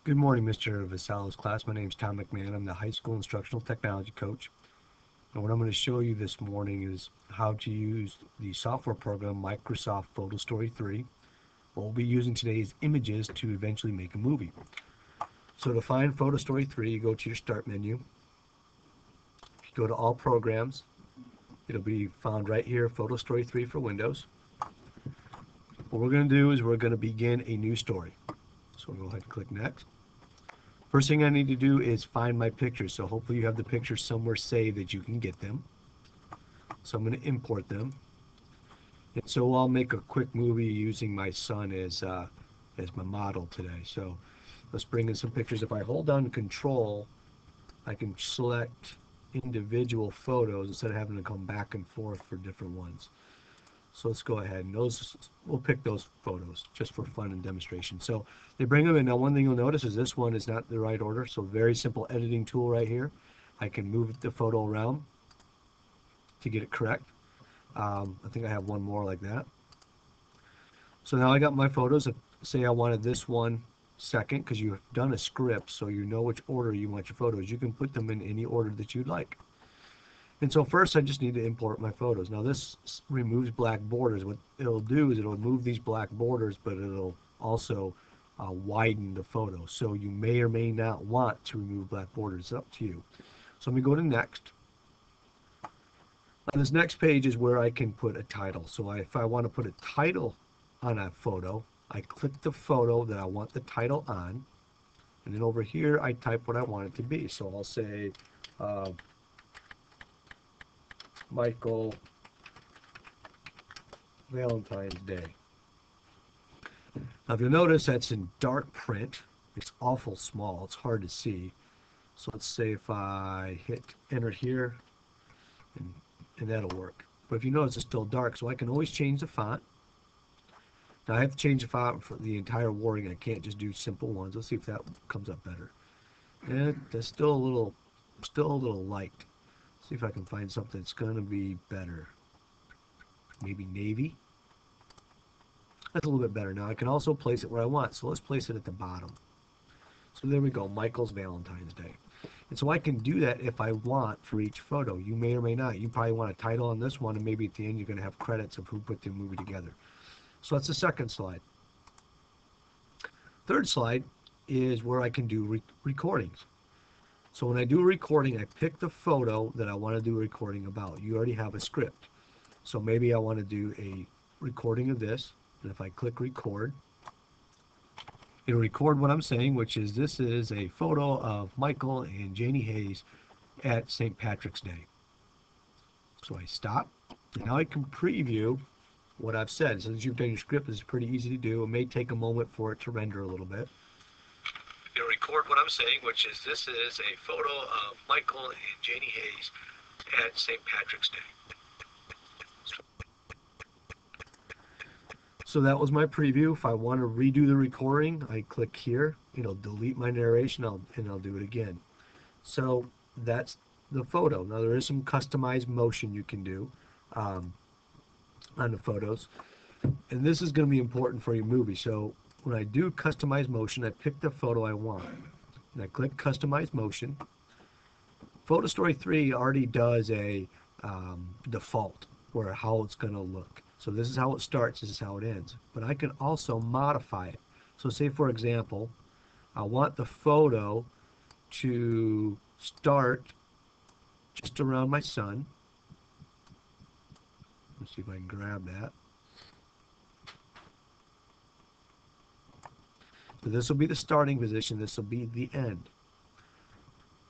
Good morning, Mr. Vassallo's class. My name is Tom McMahon. I'm the high school instructional technology coach. And what I'm going to show you this morning is how to use the software program Microsoft Photostory 3. What we'll be using today is images to eventually make a movie. So to find Photostory 3, you go to your Start menu. If you go to All Programs, it'll be found right here, Photostory 3 for Windows. What we're going to do is we're going to begin a new story. So we'll go ahead and click Next. First thing I need to do is find my pictures. So hopefully you have the pictures somewhere saved that you can get them. So I'm going to import them. And so I'll make a quick movie using my son as my model today. So let's bring in some pictures. If I hold down Control, I can select individual photos instead of having to come back and forth for different ones. So let's go ahead and we'll pick those photos just for fun and demonstration. So they bring them in. Now one thing you'll notice is this one is not the right order. So very simple editing tool right here. I can move the photo around to get it correct. I think I have one more like that. So now I got my photos. Say I wanted this one second because you've done a script so you know which order you want your photos. You can put them in any order that you'd like. And so first I just need to import my photos. Now this removes black borders. What it'll do is it'll remove these black borders, but it'll also widen the photo. So you may or may not want to remove black borders. It's up to you. So let me go to Next. On this next page is where I can put a title. So if I want to put a title on a photo, I click the photo that I want the title on. And then over here, I type what I want it to be. So I'll say, Michael Valentine's Day. Now if you'll notice that's in dark print. It's awful small. It's hard to see. So let's say if I hit enter here, and that'll work. But if you notice it's still dark, so I can always change the font. Now I have to change the font for the entire wording. I can't just do simple ones. Let's see if that comes up better. And that's still a little light. See if I can find something that's going to be better. Maybe navy. That's a little bit better. Now I can also place it where I want. So let's place it at the bottom. So there we go, Michael's Valentine's Day. And so I can do that if I want for each photo. You may or may not. You probably want a title on this one, and maybe at the end you're going to have credits of who put the movie together. So that's the second slide. Third slide is where I can do recordings. So when I do a recording, I pick the photo that I want to do a recording about. You already have a script. So maybe I want to do a recording of this. And if I click record, it'll record what I'm saying, which is this is a photo of Michael and Janie Hayes at St. Patrick's Day. So I stop. And now I can preview what I've said. Since you've done your script, it's pretty easy to do. It may take a moment for it to render a little bit. It'll record what I'm saying, which is this is a photo of Michael and Janie Hayes at St. Patrick's Day. So that was my preview. If I want to redo the recording, I click here. It'll delete my narration, and I'll do it again. So that's the photo. Now there is some customized motion you can do on the photos, and this is going to be important for your movie. So when I do customize motion, I pick the photo I want, and I click customize motion. Photostory 3 already does a default where how it's going to look. So this is how it starts, this is how it ends. But I can also modify it. So say for example, I want the photo to start just around my son. Let's see if I can grab that. So this will be the starting position, this will be the end.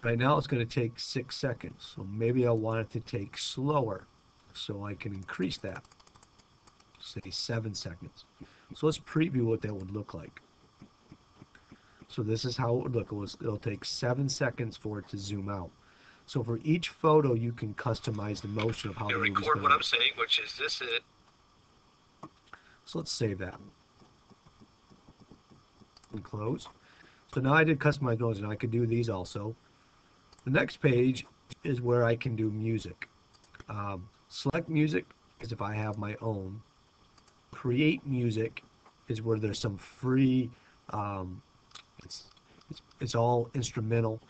Right now it's going to take 6 seconds. So maybe I want it to take slower. So I can increase that. Say 7 seconds. So let's preview what that would look like. So this is how it would look. It'll take 7 seconds for it to zoom out. So for each photo, you can customize the motion of how the movie's going to record what I'm saying, which is this is. So let's save that and close. So now I did customize motion. I could do these also. The next page is where I can do music. Select music is if I have my own. Create music is where there's some free It's all instrumental.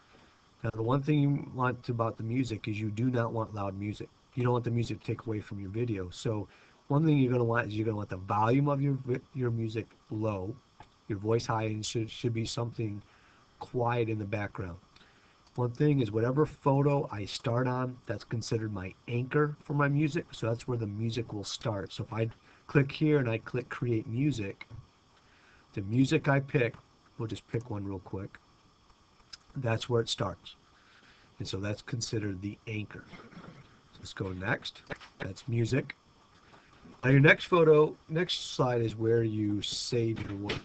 Now, the one thing you want about the music is you do not want loud music. You don't want the music to take away from your video. So one thing you're going to want is you're going to want the volume of your music low, your voice high, and should be something quiet in the background. One thing is whatever photo I start on, that's considered my anchor for my music. So that's where the music will start. So if I click here and I click create music, the music I pick, we'll just pick one real quick, that's where it starts. And so that's considered the anchor. So let's go next. That's music. Now your next slide is where you save your work.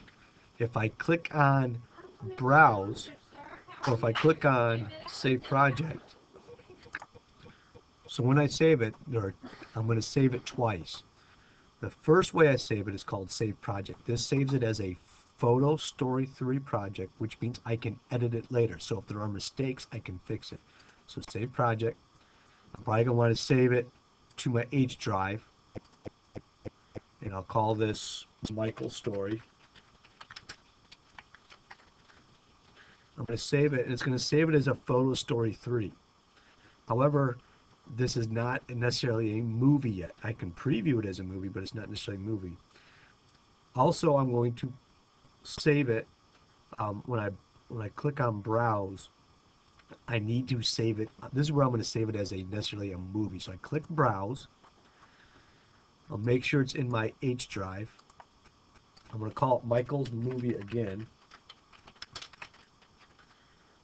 If I click on browse, or if I click on save project, so when I save it, I'm going to save it twice. The first way I save it is called save project. This saves it as a Photostory 3 project, which means I can edit it later. So if there are mistakes, I can fix it. So save project. I'm probably going to want to save it to my H drive. And I'll call this Michael's story. I'm going to save it, and it's going to save it as a Photostory 3. However, this is not necessarily a movie yet. I can preview it as a movie, but it's not necessarily a movie. Also, I'm going to save it when I click on browse. I need to save it. This is where I'm going to save it as necessarily a movie. So I click browse. I'll make sure it's in my H drive. I'm going to call it Michael's movie again.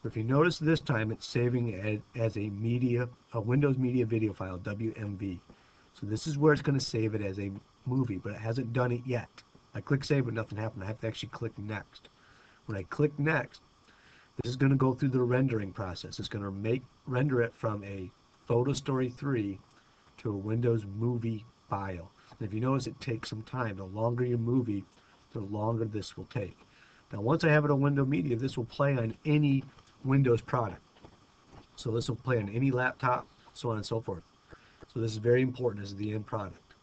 If you notice this time, it's saving as a Windows Media Video file, WMV. So this is where it's going to save it as a movie, but it hasn't done it yet. I click save, but nothing happened. I have to actually click next. When I click next, this is going to go through the rendering process. It's going to render it from a Photostory 3 to a Windows Movie file. And if you notice, it takes some time. The longer your movie, the longer this will take. Now, once I have it on Windows Media, this will play on any Windows product. So this will play on any laptop, so on and so forth. So this is very important. This is the end product.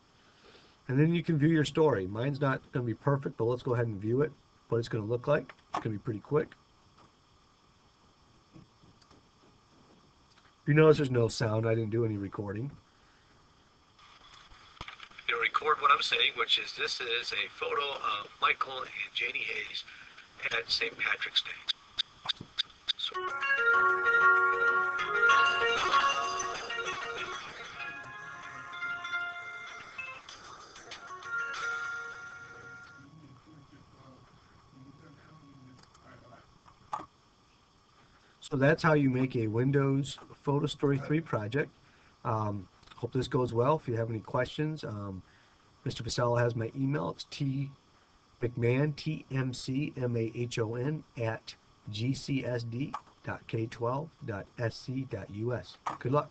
And then you can view your story. Mine's not going to be perfect, but let's go ahead and view it. What it's going to look like. It's going to be pretty quick. You notice there's no sound. I didn't do any recording. It'll record what I'm saying, which is this is a photo of Michael and Janie Hayes at St. Patrick's Day. So that's how you make a Windows Photostory 3 project. Hope this goes well. If you have any questions, Mr. Vasella has my email. It's tmcmahon, TMCMAHON @gcsd.k12.sc.us. Good luck.